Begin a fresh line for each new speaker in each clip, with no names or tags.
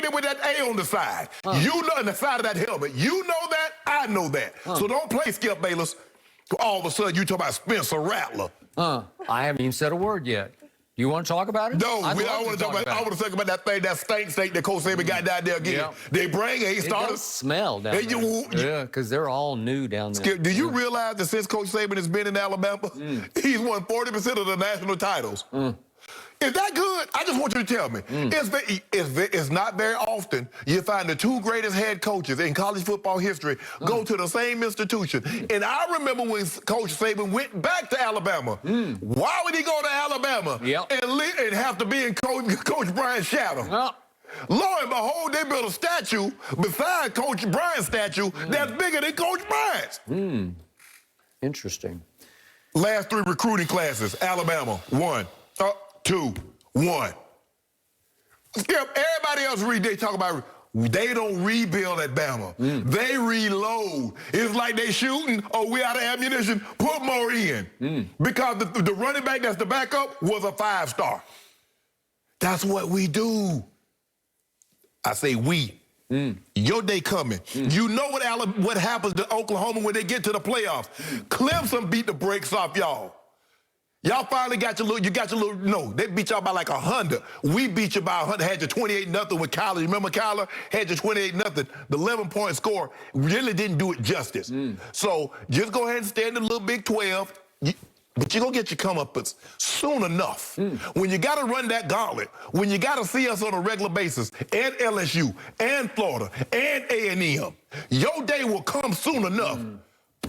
played it with that A on the side. You know, on the side of that helmet. You know that. I know that. So don't play Skip Bayless. All of a sudden, you talk about Spencer Rattler.
I haven't even said a word yet. Do you want to talk about it?
No, I want to talk about. I want to talk about that thing, that stink steak that Coach Saban got down there again.
Yeah.
They bring it. He started.
It does smell down there. Yeah, because they're all new down there.
Skip, do you realize that since Coach Saban has been in Alabama, he's won 40% of the national titles? Is that good? I just want you to tell me. It's not very often you find the two greatest head coaches in college football history go to the same institution. And I remember when Coach Saban went back to Alabama. Why would he go to Alabama and have to be in Coach Brian's shadow? Lo and behold, they built a statue beside Coach Bryant's statue that's bigger than Coach Bryant's.
Interesting.
Last 3 recruiting classes, Alabama, 1. 2, 1. Skip, everybody else they talk about, they don't rebuild at Bama. They reload. It's like they shooting, oh, we out of ammunition, put more in. Because the running back that's the backup was a 5-star. That's what we do. I say we. Your day coming. You know what happens to Oklahoma when they get to the playoffs. Clemson beat the brakes off y'all. Y'all finally got your little, no, they beat y'all by like 100. We beat you by 100, had you 28-0 with Kyler. Remember Kyler? Had you 28-0. The 11-point score really didn't do it justice. So just go ahead and stay in the little Big 12. But you're going to get your comeuppance soon enough. When you got to run that gauntlet, when you got to see us on a regular basis, and LSU, and Florida, and A&M, your day will come soon enough.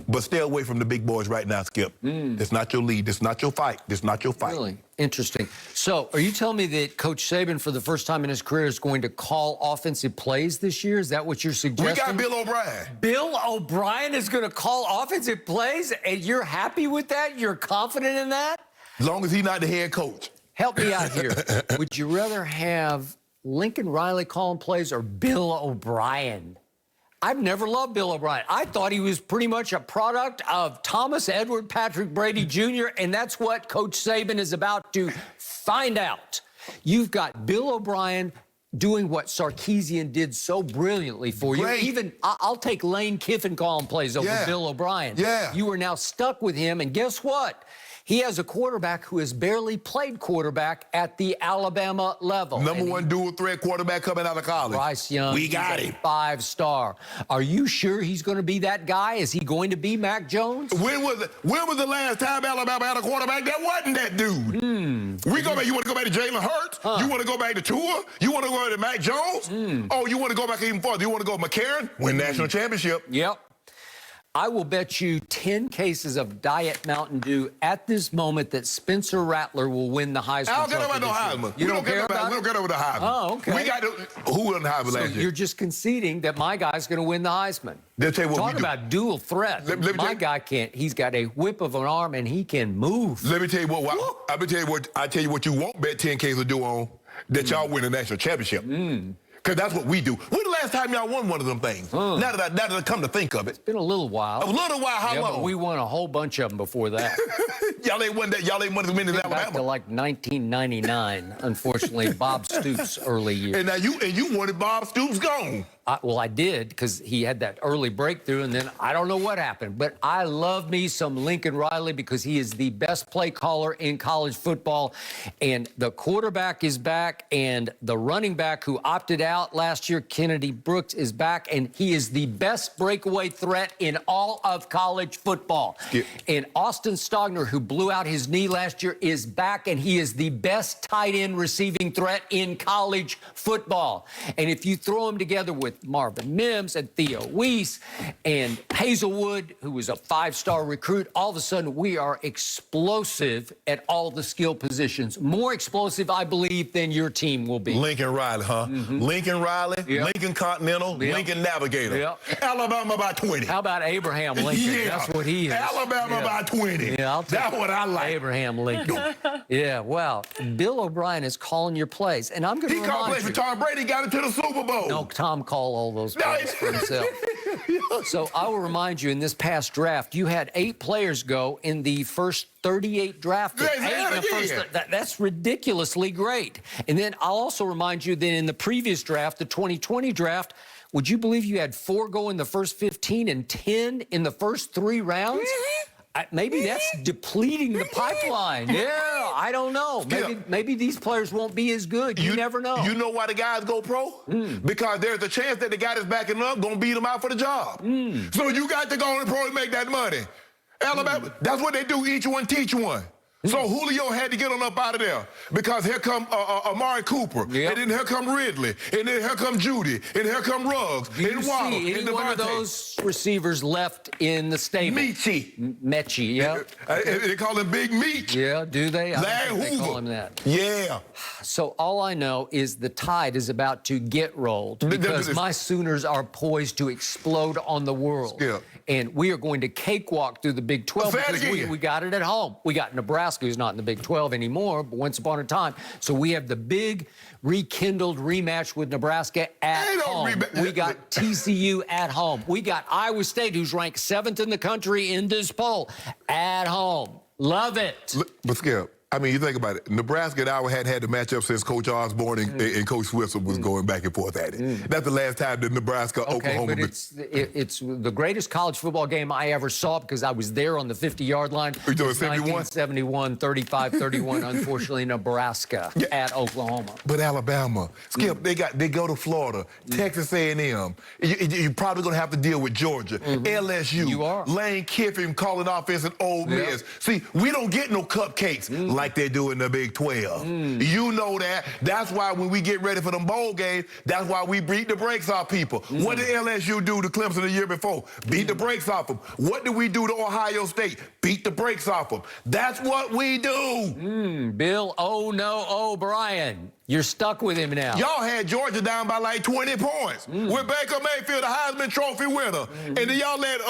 But stay away from the big boys right now, Skip. It's not your lead. It's not your fight. It's not your fight.
Really? Interesting. So are you telling me that Coach Saban, for the first time in his career, is going to call offensive plays this year? Is that what you're suggesting?
We got Bill O'Brien.
Bill O'Brien is going to call offensive plays, and you're happy with that? You're confident in that?
As long as he's not the head coach.
Help me out here. Would you rather have Lincoln Riley calling plays or Bill O'Brien? I've never loved Bill O'Brien. I thought he was pretty much a product of Thomas Edward Patrick Brady Jr., and that's what Coach Saban is about to find out. You've got Bill O'Brien doing what Sarkisian did so brilliantly for you. Even, I'll take Lane Kiffin calling plays over Bill O'Brien. You are now stuck with him, and guess what? He has a quarterback who has barely played quarterback at the Alabama level.
Number 1 dual-threat quarterback coming out of college.
Bryce Young.
We got him.
5-star. Are you sure he's going to be that guy? Is he going to be Mac Jones?
When was the last time Alabama had a quarterback that wasn't that dude? You want to go back to Jalen Hurts? You want to go back to Tua? You want to go back to Mac Jones? Oh, you want to go back even farther? You want to go McCarron? Win national championship.
Yep. I will bet you 10 cases of Diet Mountain Dew at this moment that Spencer Rattler will win the Heisman Trophy.
I don't care about no Heisman. We don't care about the Heisman.
Oh, okay.
We got who won the Heisman last year?
You're just conceding that my guy's going to win the Heisman. Talk about dual threat. My guy can't. He's got a whip of an arm and he can move.
Let me tell you what. I tell you what you won't bet 10 cases of Dew on, that y'all win the national championship. Because that's what we do. When the last time y'all won one of them things? Now that I come to think of it.
It's been a little while.
A little while, how long?
But we won a whole bunch of them before that.
Y'all ain't won as many as Alabama.
Back to like 1999, unfortunately, Bob Stoops' early years.
And now you wanted Bob Stoops gone.
Well, I did, because he had that early breakthrough, and then I don't know what happened. But I love me some Lincoln Riley because he is the best play caller in college football. And the quarterback is back, and the running back who opted out last year, Kennedy Brooks, is back, and he is the best breakaway threat in all of college football. And Austin Stogner, who blew out his knee last year, is back, and he is the best tight end receiving threat in college football. And if you throw him together with Marvin Mims and Theo Weiss and Hazelwood, who was a 5-star recruit, all of a sudden we are explosive at all the skill positions. More explosive, I believe, than your team will be.
Lincoln Riley, huh? Lincoln Riley, Lincoln Continental, Lincoln Navigator. Alabama by 20.
How about Abraham Lincoln? That's what he is.
Alabama by 20. That's what I like.
Abraham Lincoln. Well, Bill O'Brien is calling your plays, and I'm going to remind you.
He called plays for Tom Brady, got into the Super Bowl.
No, Tom called all those plays for himself. So I will remind you, in this past draft, you had 8 players go in the first 38 drafted.
Say that
Eight in the
again.
first, that's ridiculously great. And then I'll also remind you that in the previous draft, the 2020 draft, would you believe you had 4 go in the first 15 and 10 in the first 3 rounds? Maybe that's depleting the pipeline. Yeah, I don't know. Maybe these players won't be as good. You never know.
You know why the guys go pro? Because there's a chance that the guy that's backing up gonna beat them out for the job. So you got to go in pro and make that money. Alabama, that's what they do. Each one, teach one. So Julio had to get on up out of there because here come Amari Cooper, and then here come Ridley, and then here come Judy, and here come Ruggs, and Waddle,
see any one of those receivers left in the stable? Mechie, yeah.
They call him Big Meech.
Yeah, do they?
Larry Hoover.
They call him that.
Yeah.
So all I know is the tide is about to get rolled because my Sooners are poised to explode on the world.
Yeah.
And we are going to cakewalk through the Big 12 because we got it at home. We got Nebraska, who's not in the Big 12 anymore, but once upon a time. So we have the big rekindled rematch with Nebraska at home. We got TCU at home. We got Iowa State, who's ranked 7th in the country in this poll, at home. Love it.
But Skip, I mean, you think about it. Nebraska and Iowa hadn't had the matchup since Coach Osborne and Coach Switzer was going back and forth at it. That's the last time that Nebraska-Oklahoma...
But it's the greatest college football game I ever saw because I was there on the 50-yard line.
Are you doing 71?
1971, 35-31, unfortunately, Nebraska at Oklahoma.
But Alabama, Skip, they go to Florida, Texas A&M. You're probably going to have to deal with Georgia, LSU.
You are.
Lane Kiffin calling offense at Ole Miss. See, we don't get no cupcakes like they do in the Big 12. You know that. That's why when we get ready for them bowl games, that's why we beat the brakes off people. What did LSU do to Clemson the year before? Beat the brakes off them. What did we do to Ohio State? Beat the brakes off them. That's what we do.
Bill O'Brien. You're stuck with him now.
Y'all had Georgia down by like 20 points with Baker Mayfield, the Heisman Trophy winner. And then y'all let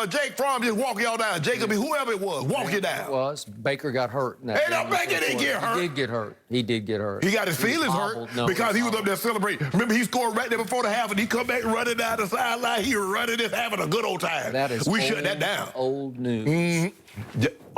Jake Fromm just walk y'all down. Jacob, whoever it was, walk you down.
It was. Baker got hurt.
Hey, no, Baker didn't get hurt.
He did get hurt. He did get hurt.
He got his feelings hurt because he was up there celebrating. Remember, he scored right there before the half, and he come back running down the sideline. He was running this, having a good old time. We shut that down.
Old news.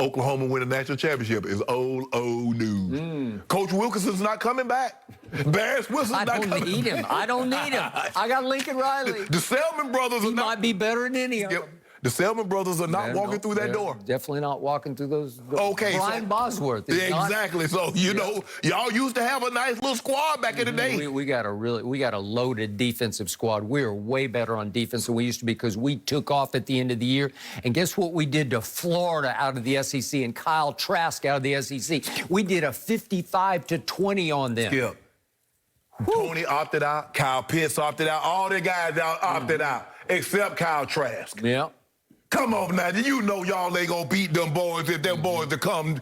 Oklahoma win a national championship is old news. Coach Wilkinson's not coming back. Barris Wilson's not coming back.
I don't need him. I don't need him. I got Lincoln Riley.
The Selman brothers are not.
He might be better than any of them.
The Selman brothers are not walking through that door.
Definitely not walking through those.
Okay.
Brian Bosworth.
Exactly. So, you know, y'all used to have a nice little squad back in the day.
We got a loaded defensive squad. We're way better on defense than we used to be because we took off at the end of the year. And guess what we did to Florida out of the SEC and Kyle Trask out of the SEC? We did a 55-20 on them.
Skip. Tony opted out. Kyle Pitts opted out. All the guys opted out except Kyle Trask.
Yeah.
Come on now, you know y'all ain't gonna beat them boys if them boys to come.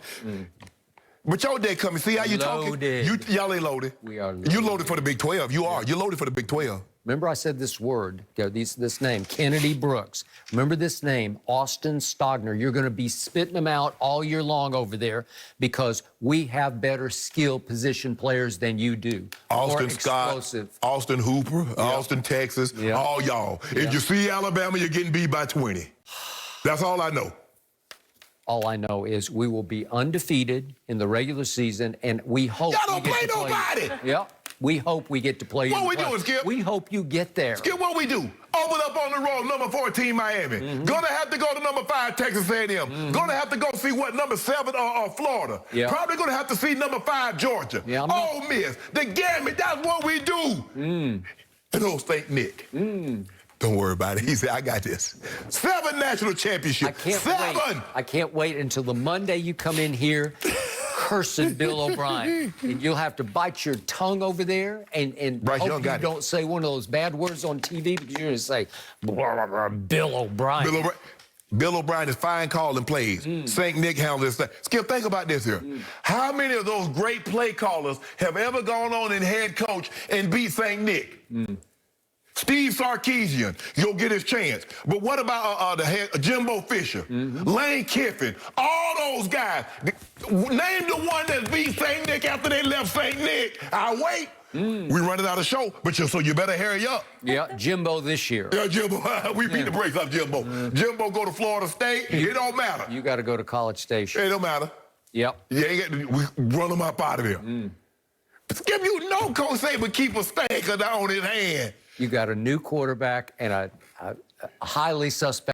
But your day coming. See how you talking? Y'all ain't loaded.
We are loaded.
You loaded for the Big 12. You are. You're loaded for the Big 12.
Remember I said this word, this name, Kennedy Brooks. Remember this name, Austin Stogner. You're going to be spitting them out all year long over there because we have better skill position players than you do.
Austin Scott, Austin Hooper, Austin, Texas, all y'all. If you see Alabama, you're getting beat by 20. That's all I know.
All I know is we will be undefeated in the regular season, and we hope
y'all don't play nobody.
Yep. We hope we get to play.
What we doing, Skip?
We hope you get there.
Skip, what we do? Open up on the road, number 14, Miami. Gonna have to go to number 5, Texas A&M. Gonna have to go see what, number 7, Florida. Probably gonna have to see number 5, Georgia. Ole Miss, the gamut, that's what we do. And old St. Nick. Don't worry about it. He said, I got this. 7 national championships.
I can't wait until the Monday you come in here. Cursed Bill O'Brien. And you'll have to bite your tongue over there and hope you don't say one of those bad words on TV because you're going to say, Bill O'Brien.
Bill O'Brien is fine calling plays. St. Nick handles this. Skip, think about this here. How many of those great play callers have ever gone on and head coach and beat St. Nick? Steve Sarkisian, you'll get his chance. But what about the head, Jimbo Fisher, Lane Kiffin, all those guys? Name the one that beat St. Nick after they left St. Nick. I'll wait. We running out of show, so you better hurry up.
Yeah, Jimbo this year.
Yeah, Jimbo. We beat the brakes off Jimbo. Jimbo go to Florida State. It don't matter.
You got to go to College Station.
It don't matter.
Yep.
Yeah, we run him up out of there. Skip, you know Coach Saban keep a stank on his hand.
You got a new quarterback and a highly suspect